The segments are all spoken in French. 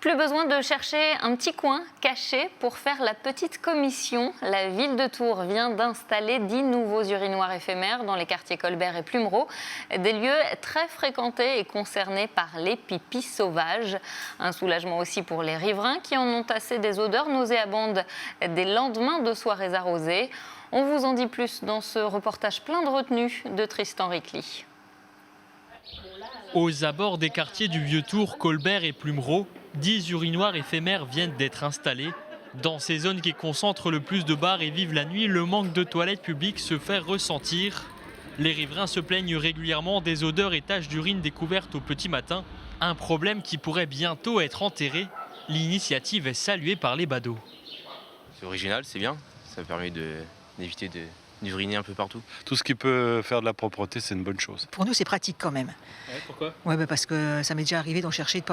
Plus besoin de chercher un petit coin caché pour faire la petite commission. La ville de Tours vient d'installer 10 nouveaux urinoirs éphémères dans les quartiers Colbert et Plumereau, des lieux très fréquentés et concernés par les pipis sauvages. Un soulagement aussi pour les riverains qui en ont assez des odeurs nauséabondes des lendemains de soirées arrosées. On vous en dit plus dans ce reportage plein de retenue de Tristan Ricli. Aux abords des quartiers du Vieux-Tours, Colbert et Plumereau, 10 urinoirs éphémères viennent d'être installés. Dans ces zones qui concentrent le plus de bars et vivent la nuit, le manque de toilettes publiques se fait ressentir. Les riverains se plaignent régulièrement des odeurs et taches d'urine découvertes au petit matin. Un problème qui pourrait bientôt être enterré. L'initiative est saluée par les badauds. C'est original, c'est bien. Ça permet d'éviter d'uriner un peu partout. Tout ce qui peut faire de la propreté, c'est une bonne chose. Pour nous, c'est pratique quand même. Ouais, pourquoi ? Parce que ça m'est déjà arrivé d'en chercher, de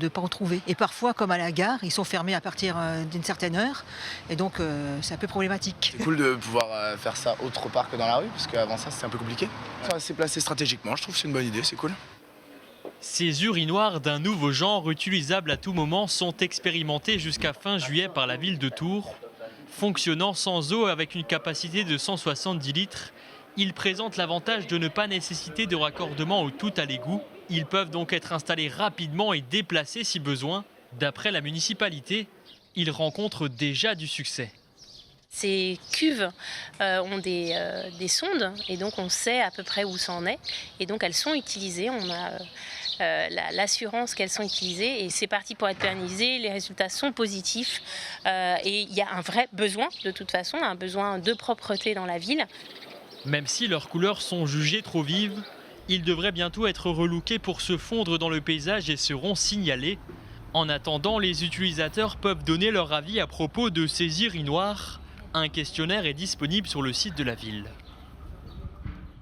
pas en trouver. Et parfois, comme à la gare, ils sont fermés à partir d'une certaine heure. Et donc, c'est un peu problématique. C'est cool de pouvoir faire ça autre part que dans la rue, parce qu'avant ça, c'était un peu compliqué. Enfin, c'est placé stratégiquement, je trouve que c'est une bonne idée, c'est cool. Ces urinoirs d'un nouveau genre, utilisables à tout moment, sont expérimentés jusqu'à fin juillet par la ville de Tours. Fonctionnant sans eau avec une capacité de 170 litres, ils présentent l'avantage de ne pas nécessiter de raccordement au tout à l'égout. Ils peuvent donc être installés rapidement et déplacés si besoin. D'après la municipalité, ils rencontrent déjà du succès. Ces cuves ont des sondes et donc on sait à peu près où ça en est. Et donc elles sont utilisées, on a l'assurance qu'elles sont utilisées et c'est parti pour être pérennisé. Les résultats sont positifs et il y a un vrai besoin de toute façon, un besoin de propreté dans la ville. Même si leurs couleurs sont jugées trop vives, ils devraient bientôt être relookés pour se fondre dans le paysage et seront signalés. En attendant, les utilisateurs peuvent donner leur avis à propos de ces urinoirs. Un questionnaire est disponible sur le site de la ville.